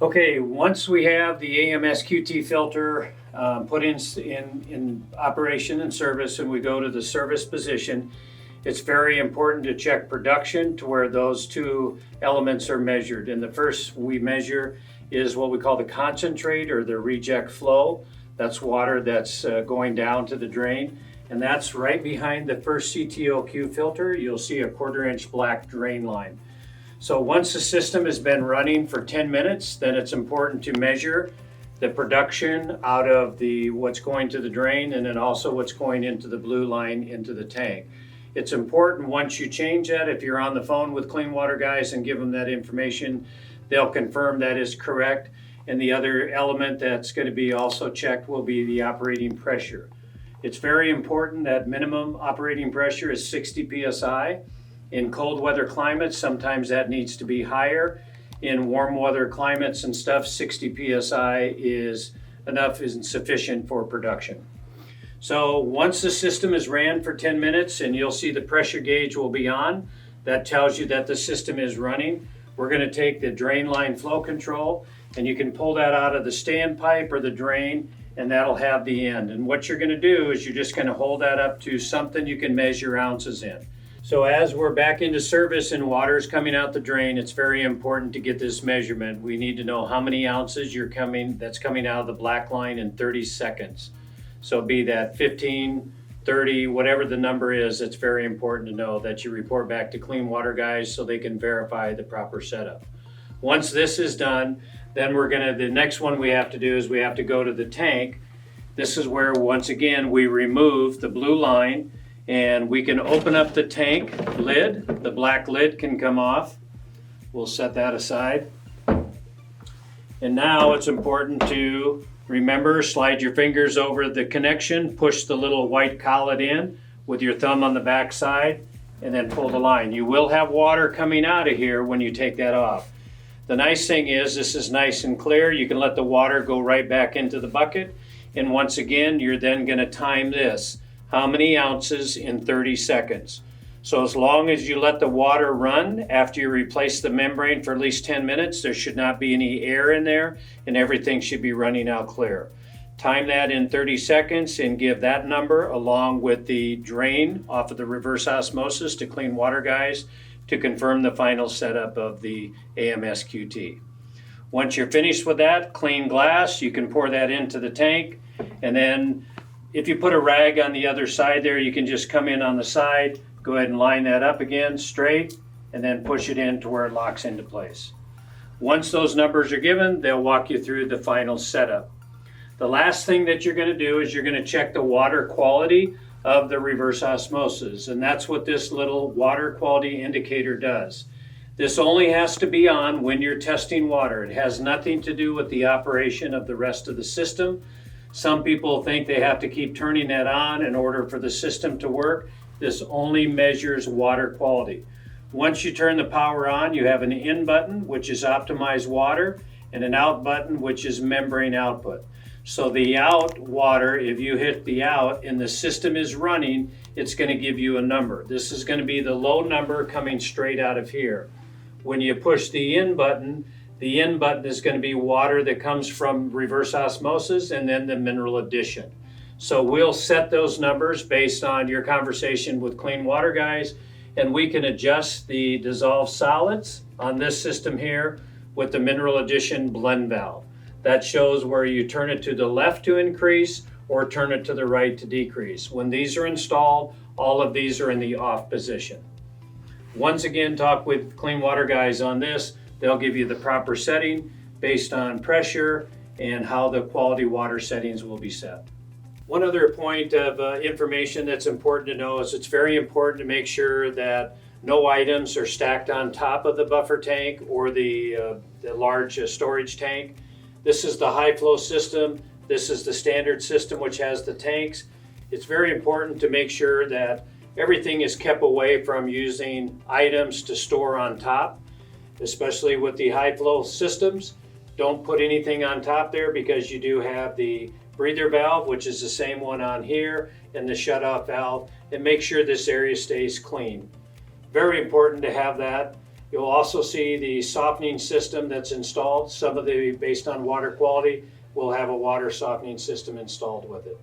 Okay, once we have the AMSQT filter put in operation and service and we go to the service position, it's very important to check production to where those two elements are measured. And the first we measure is what we call the concentrate or the reject flow. That's water that's going down to the drain. And that's right behind the first CTOQ filter. You'll see a 1/4 inch black drain line. So once the system has been running for 10 minutes, then it's important to measure the production out of what's going to the drain and then also what's going into the blue line into the tank. It's important once you change that, if you're on the phone with Clean Water guys and give them that information, they'll confirm that is correct. And the other element that's going to be also checked will be the operating pressure. It's very important that minimum operating pressure is 60 psi. In cold weather climates, sometimes that needs to be higher. In warm weather climates and stuff, 60 psi is enough, isn't sufficient for production. So once the system is ran for 10 minutes and you'll see the pressure gauge will be on, that tells you that the system is running. We're going to take the drain line flow control and you can pull that out of the standpipe or the drain and that'll have the end. And what you're going to do is you're just going to hold that up to something you can measure ounces in. So as we're back into service and water is coming out the drain, it's very important to get this measurement. We need to know how many ounces that's coming out of the black line in 30 seconds. So be that 15, 30, whatever the number is, it's very important to know that you report back to Clean Water guys so they can verify the proper setup. Once this is done, then the next one we have to do is we have to go to the tank. This is where, once again, we remove the blue line and we can open up the tank lid. The black lid can come off. We'll set that aside. And now it's important to remember, slide your fingers over the connection, push the little white collet in with your thumb on the back side, and then pull the line. You will have water coming out of here when you take that off. The nice thing is this is nice and clear. You can let the water go right back into the bucket. And once again, you're then going to time this. How many ounces in 30 seconds? So as long as you let the water run after you replace the membrane for at least 10 minutes, there should not be any air in there and everything should be running out clear. Time that in 30 seconds and give that number along with the drain off of the reverse osmosis to Clean Water guys to confirm the final setup of the AMSQT. Once you're finished with that, clean glass, you can pour that into the tank, and then if you put a rag on the other side there, you can just come in on the side, go ahead and line that up again straight, and then push it in to where it locks into place. Once those numbers are given, they'll walk you through the final setup. The last thing that you're going to do is you're going to check the water quality of the reverse osmosis, and that's what this little water quality indicator does. This only has to be on when you're testing water. It has nothing to do with the operation of the rest of the system. Some people think they have to keep turning that on in order for the system to work. This only measures water quality. Once you turn the power on, you have an in button, which is optimized water, and an out button, which is membrane output. So the out water, if you hit the out and the system is running, it's going to give you a number. This is going to be the low number coming straight out of here. When you push the in button is going to be water that comes from reverse osmosis and then the mineral addition. So we'll set those numbers based on your conversation with Clean Water guys, and we can adjust the dissolved solids on this system here with the mineral addition blend valve. That shows where you turn it to the left to increase or turn it to the right to decrease. When these are installed, all of these are in the off position. Once again, talk with Clean Water guys on this. They'll give you the proper setting based on pressure and how the quality water settings will be set. One other point of information that's important to know is it's very important to make sure that no items are stacked on top of the buffer tank or the large storage tank. This is the high flow system. This is the standard system, which has the tanks. It's very important to make sure that everything is kept away from using items to store on top, especially with the high flow systems. Don't put anything on top there because you do have the breather valve, which is the same one on here, and the shutoff valve, and make sure this area stays clean. Very important to have that. You'll also see the softening system that's installed. Some of the, based on water quality, will have a water softening system installed with it.